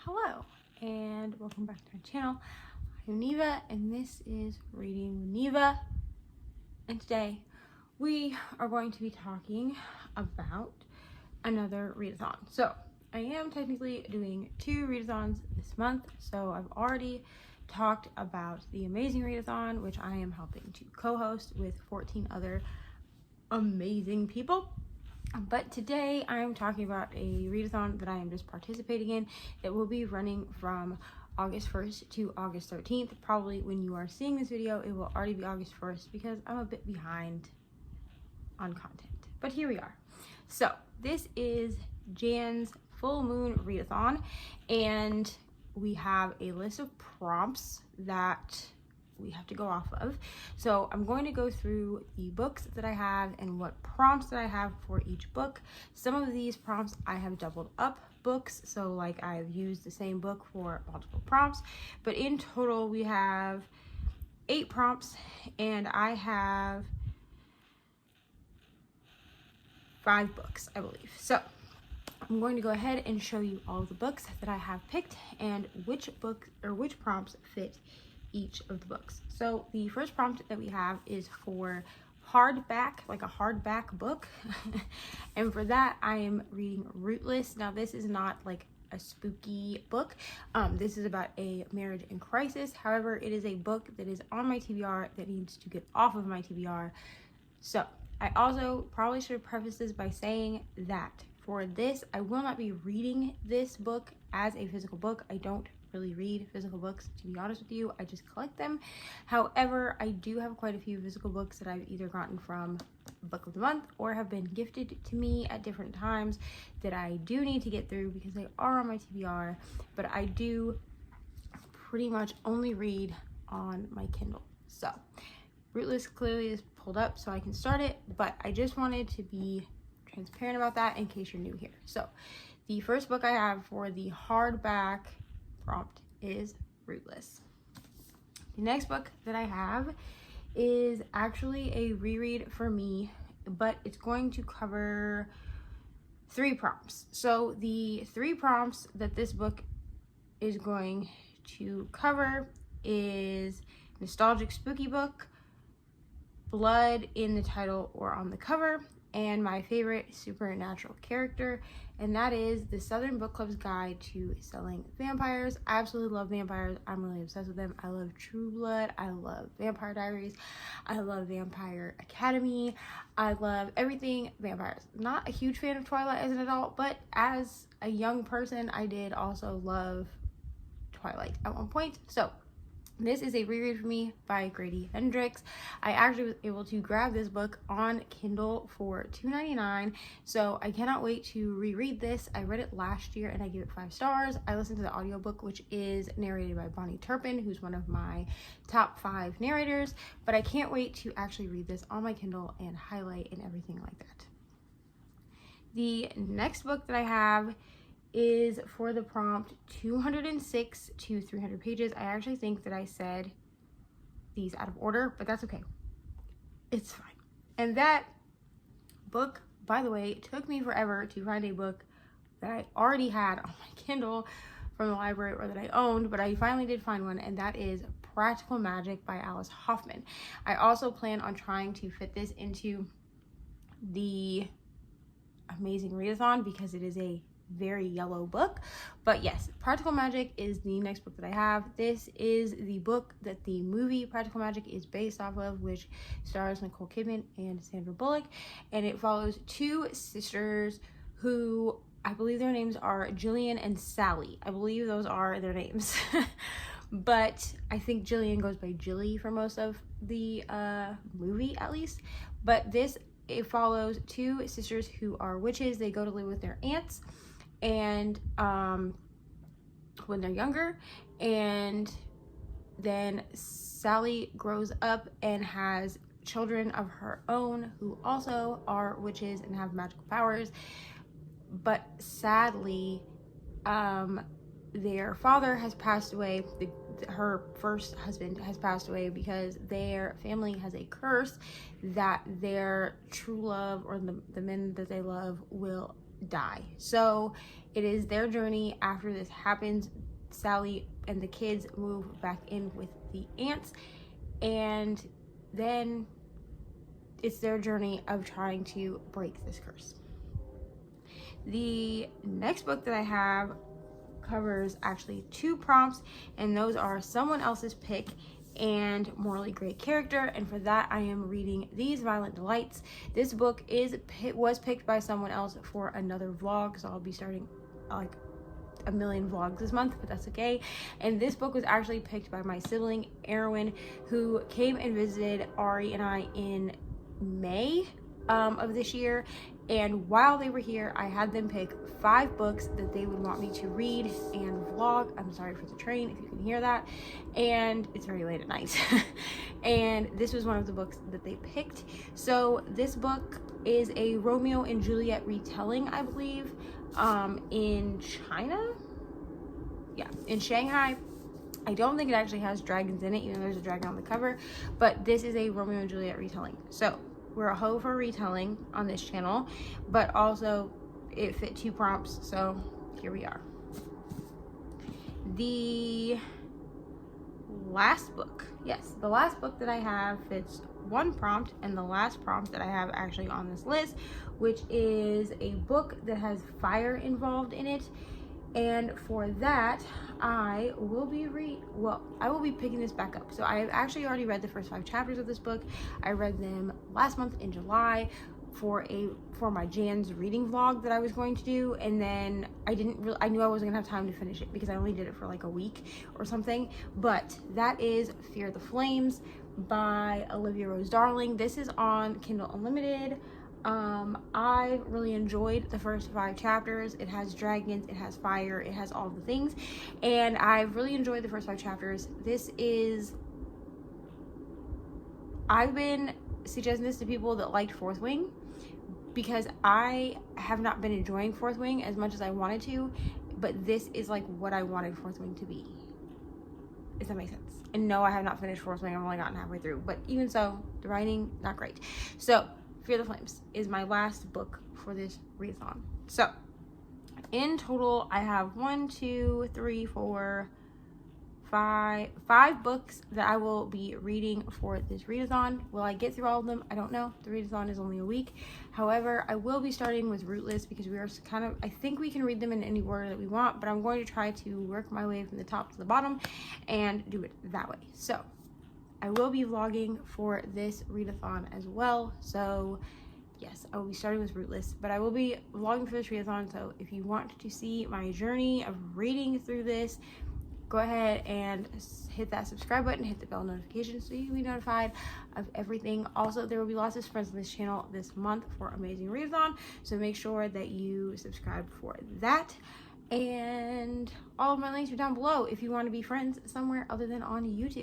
Hello and welcome back to my channel. I'm Neva and this is Reading with Neva, and today we are going to be talking about another readathon. So I am technically doing 2 readathons this month, so I've already talked about the amazing readathon, which I am helping to co-host with 14 other amazing people. But today I'm talking about a readathon that I am just participating in that will be running from August 1st to August 13th. Probably when you are seeing this video, it will already be August 1st because I'm a bit behind on content. But here we are. So this is Jan's full moon readathon, and we have a list of prompts that we have to go off of. So I'm going to go through the books that I have and what prompts that I have for each book. Some of these prompts I have doubled up books, so like I've used the same book for multiple prompts, but in total we have 8 prompts and I have 5 books, I believe. So I'm going to go ahead and show you all the books that I have picked and which book or which prompts fit each of the books. So the first prompt that we have is for hardback, like a hardback book. And for that I am reading Rootless. Now this is not like a spooky book. This is about a marriage in crisis. However, it is a book that is on my TBR that needs to get off of my TBR. So I also probably should have prefaced this by saying that for this, I will not be reading this book as a physical book. I don't really read physical books, to be honest with you. I just collect them. However, I do have quite a few physical books that I've either gotten from Book of the Month or have been gifted to me at different times that I do need to get through because they are on my TBR, but I do pretty much only read on my Kindle. So Rootless clearly is pulled up so I can start it, but I just wanted to be transparent about that in case you're new here. So the first book I have for the hardback prompt is Rootless. The next book that I have is actually a reread for me, but it's going to cover 3 prompts. So the 3 prompts that this book is going to cover is nostalgic spooky book, blood in the title or on the cover, and my favorite supernatural character, and that is the Southern Book Club's Guide to Selling Vampires. I absolutely love vampires. I'm really obsessed with them. I love True Blood. I love Vampire Diaries. I love Vampire Academy. I love everything vampires. Not a huge fan of Twilight as an adult, but as a young person, I did also love Twilight at one point. So this is a reread for me by Grady Hendrix. I actually was able to grab this book on Kindle for $2.99, so I cannot wait to reread this. I read it last year and I gave it 5 stars. I listened to the audiobook, which is narrated by Bonnie Turpin, who's one of my top 5 narrators, but I can't wait to actually read this on my Kindle and highlight and everything like that. The next book that I have is for the prompt 206 to 300 pages. I actually think that I said these out of order, but that's okay. It's fine. And that book, by the way, took me forever to find a book that I already had on my Kindle from the library or that I owned, but I finally did find one, and that is Practical Magic by Alice Hoffman. I also plan on trying to fit this into the amazing readathon because it is a very yellow book. But yes, Practical Magic is the next book that I have. This is the book that the movie Practical Magic is based off of, which stars Nicole Kidman and Sandra Bullock, and it follows 2 sisters who I believe their names are Jillian and Sally. I believe those are their names. But I think Jillian goes by Jilly for most of the movie at least. But it follows 2 sisters who are witches. They go to live with their aunts and when they're younger, and then Sally grows up and has children of her own who also are witches and have magical powers, but sadly their father has passed away. Her first husband has passed away because their family has a curse that their true love or the men that they love will die. So it is their journey after this happens. Sally and the kids move back in with the aunts, and then it's their journey of trying to break this curse. The next book that I have covers actually 2 prompts, and those are someone else's pick and morally great character, and for that I am reading These Violent Delights. This book was picked by someone else for another vlog, so I'll be starting like a million vlogs this month, but that's okay. And this book was actually picked by my sibling Erwin, who came and visited Ari and I in May of this year, and while they were here I had them pick 5 books that they would want me to read and vlog. I'm sorry for the train if you can hear that, and it's very late at night. And this was one of the books that they picked. So this book is a Romeo and Juliet retelling, I believe, in China, yeah, in Shanghai. I don't think it actually has dragons in it, even though there's a dragon on the cover, but this is a Romeo and Juliet retelling. So we're a hoe for retelling on this channel, but also it fit 2 prompts, so here we are. The last book, yes, the last book that I have fits 1 prompt, and the last prompt that I have actually on this list, which is a book that has fire involved in it. And for that, I will be picking this back up. So I have actually already read the first 5 chapters of this book. I read them last month in July for my Jan's reading vlog that I was going to do, and then I knew I wasn't gonna have time to finish it because I only did it for like a week or something. But that is Fear the Flames by Olivia Rose Darling. This is on Kindle Unlimited. I really enjoyed the first 5 chapters. It has dragons, it has fire, it has all the things, and I've really enjoyed the first 5 chapters. I've been suggesting this to people that liked Fourth Wing, because I have not been enjoying Fourth Wing as much as I wanted to, but this is like what I wanted Fourth Wing to be, if that makes sense. And no, I have not finished Fourth Wing. I've only gotten halfway through, but even so, the writing, not great. So Fear the Flames is my last book for this readathon. So in total, I have 5 books that I will be reading for this readathon. Will I get through all of them? I don't know. The readathon is only a week. However, I will be starting with Rootless because we are I think we can read them in any order that we want, but I'm going to try to work my way from the top to the bottom and do it that way. So I will be vlogging for this readathon as well. So yes, I will be starting with Rootless, but I will be vlogging for this readathon. So if you want to see my journey of reading through this, go ahead and hit that subscribe button, hit the bell notification so you can be notified of everything. Also, there will be lots of friends on this channel this month for Amazing Readathon, so make sure that you subscribe for that. And all of my links are down below if you want to be friends somewhere other than on YouTube.